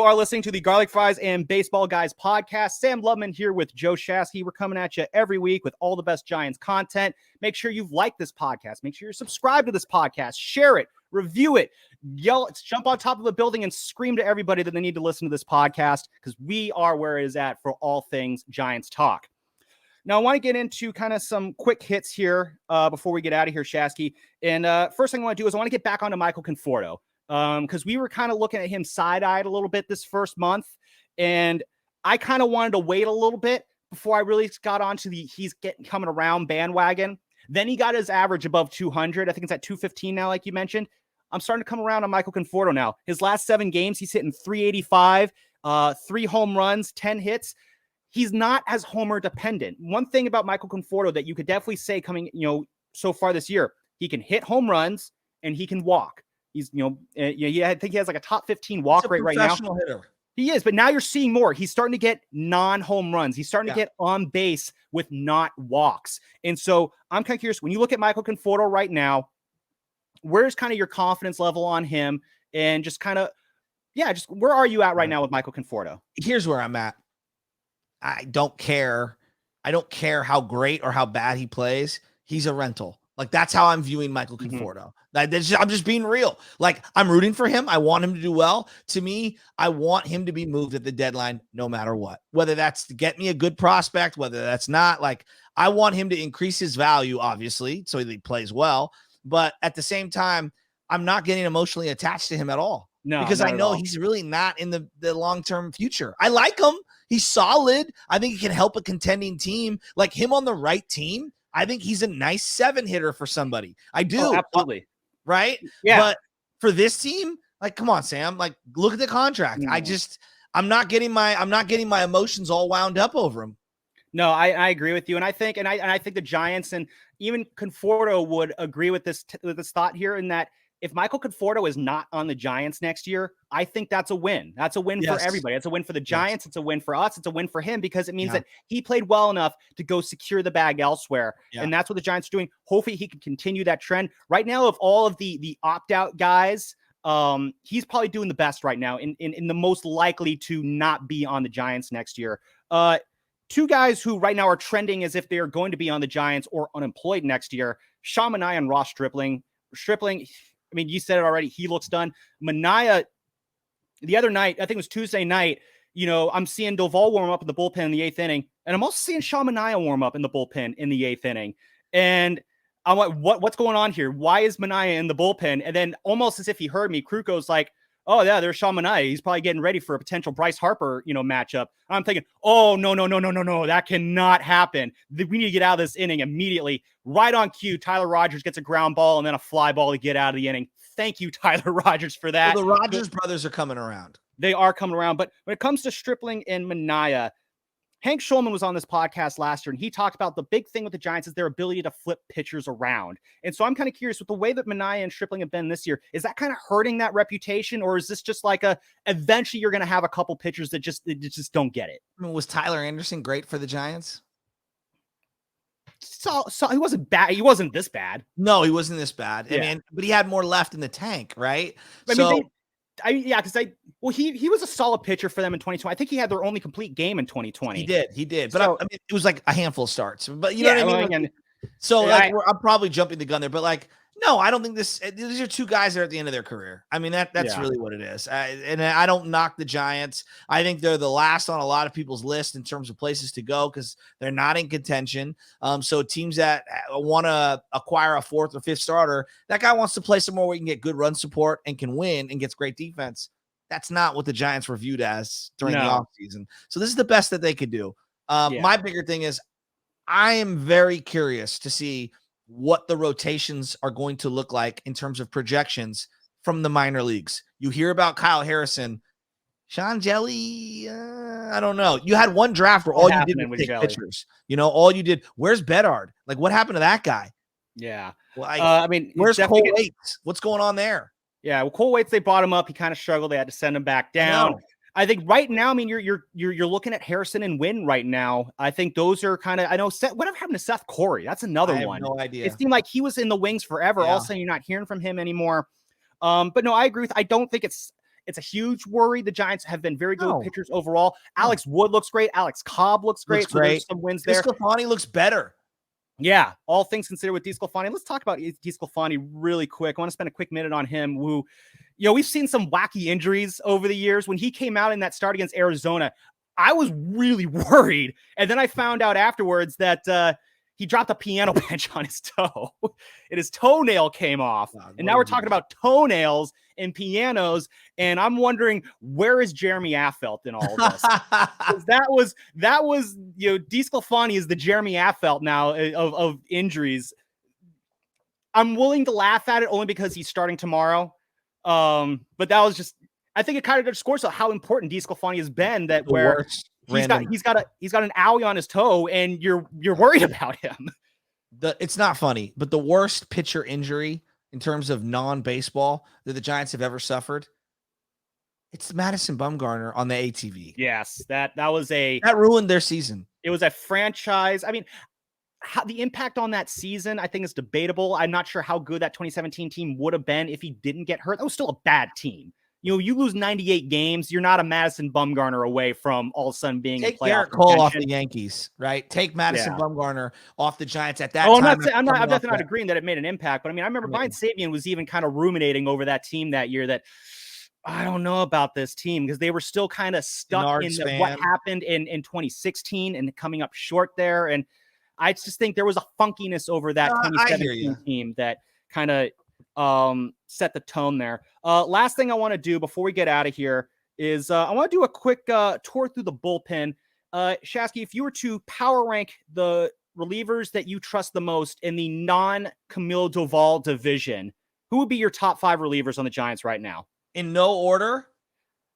You are listening to the Garlic Fries and Baseball Guys podcast. Sam Lubman here with Joe Shasky. We're coming at you every week with all the best Giants content. Make sure you've liked this podcast. Make sure you're subscribed to this podcast. Share it. Review it. Yell, jump on top of a building and scream to everybody that they need to listen to this podcast because we are where it is at for all things Giants talk. Now, I want to get into kind of some quick hits here before we get out of here, Shasky. And first thing I want to do is I want to get back onto Michael Conforto. Because we were kind of looking at him side-eyed a little bit this first month, and I kind of wanted to wait a little bit before I really got onto the coming around bandwagon. Then he got his average above 200. I think it's at 215 now, like you mentioned. I'm starting to come around on Michael Conforto now. His last 7 games, he's hitting 385, 3 home runs, 10 hits. He's not as homer dependent. One thing about Michael Conforto that you could definitely say coming, so far this year, he can hit home runs and he can walk. He's, I think he has like a top 15 walk rate right now. Professional hitter. He is, but now you're seeing more. He's starting to get non-home runs. He's starting to get on base with not walks. And so I'm kind of curious, when you look at Michael Conforto right now, where's kind of your confidence level on him? And just kind of, just where are you at right now with Michael Conforto? Here's where I'm at. I don't care. I don't care how great or how bad he plays. He's a rental. Like, that's how I'm viewing Michael Conforto. I'm just being real. Like, I'm rooting for him. I want him to do well. To me, I want him to be moved at the deadline no matter what. Whether that's to get me a good prospect, whether that's not. Like, I want him to increase his value, obviously, so he plays well. But at the same time, I'm not getting emotionally attached to him at all. No, because I know he's really not in the long-term future. I like him. He's solid. I think he can help a contending team. Like, him on the right team, I think he's a nice 7 hitter for somebody. I do. Oh, absolutely. Right? Yeah. But for this team, like, come on, Sam. Like, look at the contract. I'm not getting my emotions all wound up over him. No, I agree with you. And I think the Giants and even Conforto would agree with this thought here, in that if Michael Conforto is not on the Giants next year, I think that's a win. That's a win for everybody. It's a win for the Giants. It's a win for us. It's a win for him, because it means that he played well enough to go secure the bag elsewhere. Yeah. And that's what the Giants are doing. Hopefully he can continue that trend. Right now, of all of the opt-out guys, he's probably doing the best right now in the most likely to not be on the Giants next year. 2 guys who right now are trending as if they are going to be on the Giants or unemployed next year, Sean Manaea and Ross Stripling. Stripling, I mean, you said it already. He looks done. Manaea, the other night, I think it was Tuesday night, I'm seeing Doval warm up in the bullpen in the 8th inning. And I'm also seeing Sean Manaea warm up in the bullpen in the 8th inning. And I'm like, what's going on here? Why is Manaea in the bullpen? And then almost as if he heard me, Kruko's like, oh, yeah, there's Sean Manaea. He's probably getting ready for a potential Bryce Harper, matchup. I'm thinking, oh, no. That cannot happen. We need to get out of this inning immediately. Right on cue, Tyler Rogers gets a ground ball and then a fly ball to get out of the inning. Thank you, Tyler Rogers, for that. Well, the Rogers brothers are coming around. They are coming around. But when it comes to Stripling and Manaea, Hank Schulman was on this podcast last year, and he talked about the big thing with the Giants is their ability to flip pitchers around. And so I'm kind of curious, with the way that Manaea and Stripling have been this year, is that kind of hurting that reputation, or is this just like eventually you're going to have a couple pitchers that just don't get it? I mean, was Tyler Anderson great for the Giants? So he wasn't bad. He wasn't this bad. No, he wasn't this bad. Yeah. I mean, but he had more left in the tank, right? He was a solid pitcher for them in 2020. I think he had their only complete game in 2020. He did. But I mean, it was like a handful of starts. But you know what I mean? I'm probably jumping the gun there. But like, no, I don't think these are 2 guys that are at the end of their career. I mean, that's really what it is. And I don't knock the Giants. I think they're the last on a lot of people's list in terms of places to go because they're not in contention. So teams that want to acquire a 4th or 5th starter, that guy wants to play somewhere where he can get good run support and can win and gets great defense. That's not what the Giants were viewed as during the offseason. So this is the best that they could do. My bigger thing is I am very curious to see what the rotations are going to look like in terms of projections from the minor leagues. You hear about Kyle Harrison, Sean Jelly. I don't know. You had one draft where all you did was take pitchers. All you did. Where's Bedard? Like, what happened to that guy? Yeah. Well, where's Cole Waits? What's going on there? Yeah. Well, Cole Waits, they brought him up. He kind of struggled. They had to send him back down. I think right now, I mean, you're looking at Harrison and Wynn right now. I think those are kind of, I know, whatever happened to Seth Corey? That's another one. No idea. It seemed like he was in the wings forever. Yeah. All of a sudden, you're not hearing from him anymore. But no, I agree with, I don't think it's a huge worry. The Giants have been very good with pitchers overall. Alex Wood looks great. Alex Cobb looks great. So there's some wins there. DeSclafani looks better. Yeah, all things considered with DeSclafani. Let's talk about DeSclafani really quick. I want to spend a quick minute on him. Who, we've seen some wacky injuries over the years. When he came out in that start against Arizona, I was really worried. And then I found out afterwards that he dropped a piano bench on his toe and his toenail came off. And now we're talking about toenails and pianos. And I'm wondering, where is Jeremy Affeldt in all of this? that was, DeSclafani is the Jeremy Affeldt now of injuries. I'm willing to laugh at it only because he's starting tomorrow. But that was just, I think it kind of underscores how important DeSclafani has been, that where he's got an owie on his toe and you're worried about him. It's not funny, but the worst pitcher injury in terms of non-baseball that the Giants have ever suffered, it's Madison Bumgarner on the ATV. Yes, that ruined their season. It was a franchise. I mean, the impact on that season, I think, is debatable. I'm not sure how good that 2017 team would have been if he didn't get hurt. That was still a bad team. You lose 98 games, you're not a Madison Bumgarner away from all of a sudden being take a playoff Garrett Cole off the Yankees, right? Take Madison Bumgarner off the Giants at that time. I'm definitely not agreeing that it made an impact, but I remember Brian Sabean was even kind of ruminating over that team that year that I don't know about this team because they were still kind of stuck in what happened in 2016 and coming up short there. And I just think there was a funkiness over that 2017 team that kind of set the tone there. Last thing I want to do before we get out of here is I want to do a quick tour through the bullpen. Shasky, if you were to power rank the relievers that you trust the most in the non-Camille Doval division, who would be your top 5 relievers on the Giants right now? In no order?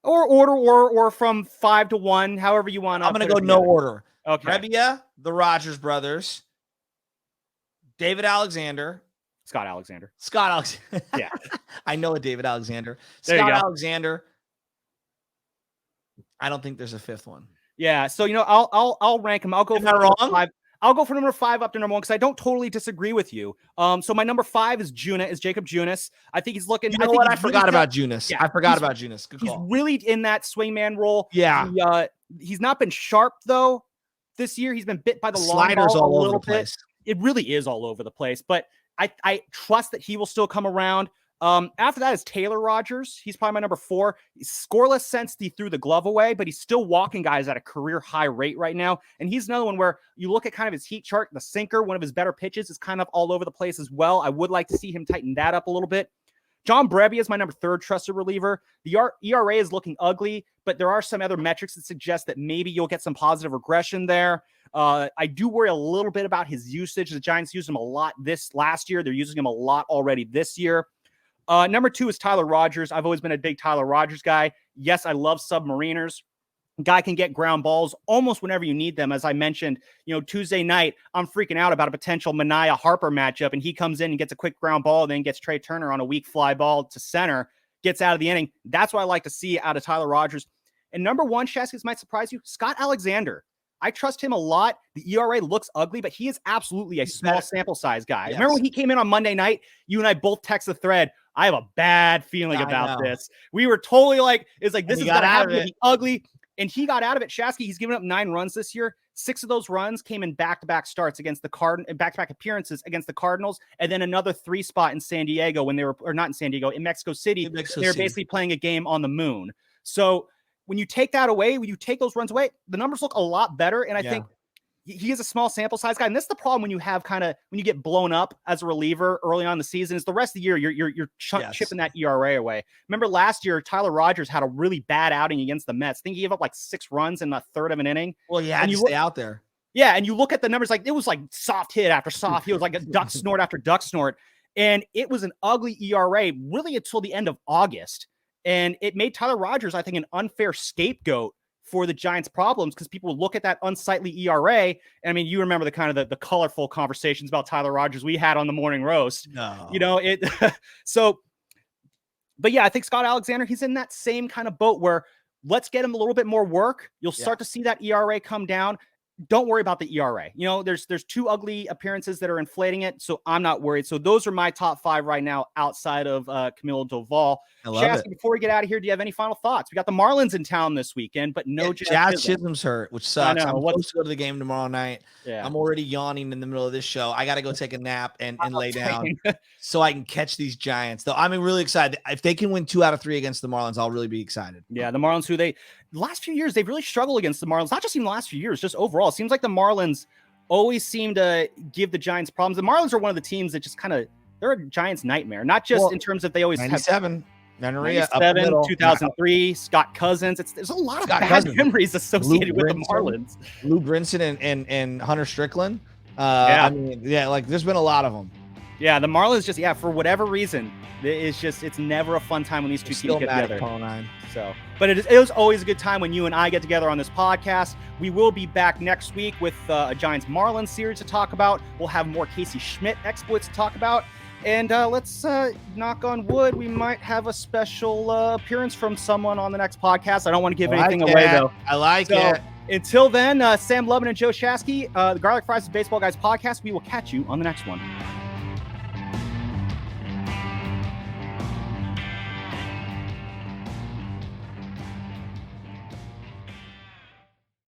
Or from 5 to 1, however you want. I'm going to go no order. Okay. Manaea, the Rogers brothers, David Alexander, Scott Alexander. Yeah. I know a David Alexander. Scott Alexander. I don't think there's a 5th one. Yeah. So, I'll rank him. I'll go for 5. I'll go for number 5 up to number 1 because I don't totally disagree with you. So my number 5 is Jacob Junis. I think he's looking. I forgot about Junis. Yeah, I forgot about Junis. Good call. He's really in that swingman role. Yeah. He's not been sharp though this year. He's been bit by the sliders long ball all a little over the place. It really is all over the place, but I trust that he will still come around. After that is Taylor Rogers. He's probably my number 4. He's scoreless since he threw the glove away, but he's still walking guys at a career high rate right now. And he's another one where you look at kind of his heat chart, the sinker, one of his better pitches is kind of all over the place as well. I would like to see him tighten that up a little bit. John Brebbia is my number 3 trusted reliever. The ERA is looking ugly, but there are some other metrics that suggest that maybe you'll get some positive regression there. I do worry a little bit about his usage. The Giants used him a lot last year. They're using him a lot already this year. Number 2 is Tyler Rogers. I've always been a big Tyler Rogers guy. Yes, I love submariners. Guy can get ground balls almost whenever you need them. As I mentioned, Tuesday night, I'm freaking out about a potential Manaea Harper matchup, and he comes in and gets a quick ground ball, then gets Trey Turner on a weak fly ball to center, gets out of the inning. That's what I like to see out of Tyler Rogers. And number 1, Shaskis, might surprise you, Scott Alexander. I trust him a lot. The ERA looks ugly, but he is absolutely a small sample size guy. Yes. Remember when he came in on Monday night? You and I both text the thread. I have a bad feeling about this. We were totally like, this is going to have to be ugly. And he got out of it. Shasky, he's given up 9 runs this year. 6 of those runs came in back-to-back starts against the back-to-back appearances against the Cardinals, and then another 3 spot in San Diego when they were, or not in San Diego, in Mexico City. They were basically playing a game on the moon. So when you take that away, when you take those runs away, the numbers look a lot better. And I think he is a small sample size guy. And that's the problem when you have when you get blown up as a reliever early on in the season is the rest of the year, you're chipping that ERA away. Remember last year, Tyler Rogers had a really bad outing against the Mets. I think he gave up like 6 runs in a third of an inning. Well, he had to stay out there. Yeah. And you look at the numbers, it was like soft hit after soft hit. It was like a duck snort after duck snort. And it was an ugly ERA really until the end of August. And it made Tyler Rogers, I think, an unfair scapegoat for the Giants' problems because people look at that unsightly ERA. And I mean, you remember the kind of the colorful conversations about Tyler Rogers we had on the morning roast. No. But yeah, I think Scott Alexander, he's in that same kind of boat where let's get him a little bit more work. You'll start to see that ERA come down. don't worry about the ERA. There's two ugly appearances that are inflating it, so I'm not worried. So those are my top 5 right now outside of Camilo Doval. I love it. Before we get out of here, do you have any final thoughts? We got the Marlins in town this weekend, but no Jazz Chisholm's hurt, which sucks. I'm supposed to go to the game tomorrow night. Yeah. I'm already yawning in the middle of this show. I got to go take a nap and lay down so I can catch these Giants. Though I'm really excited. If they can win 2 out of 3 against the Marlins, I'll really be excited. Yeah, the Marlins, the last few years, they've really struggled against the Marlins, not just in the last few years, just overall. It seems like the Marlins always seem to give the Giants problems. The Marlins are one of the teams that just they're a Giants nightmare, not just in terms of they always 97. Manaea, 2003, Scott Cousins. There's a lot of bad memories associated with the Marlins. Lou Brinson and Hunter Strickland. There's been a lot of them. Yeah, the Marlins just, for whatever reason, it's never a fun time when these two teams get together. But it was always a good time when you and I get together on this podcast. We will be back next week with a Giants Marlins series to talk about. We'll have more Casey Schmidt exploits to talk about. And let's knock on wood. We might have a special appearance from someone on the next podcast. I don't want to give anything away, though. I like it. Until then, Sam Lubin and Joe Shasky, the Garlic Fries Baseball Guys podcast. We will catch you on the next one.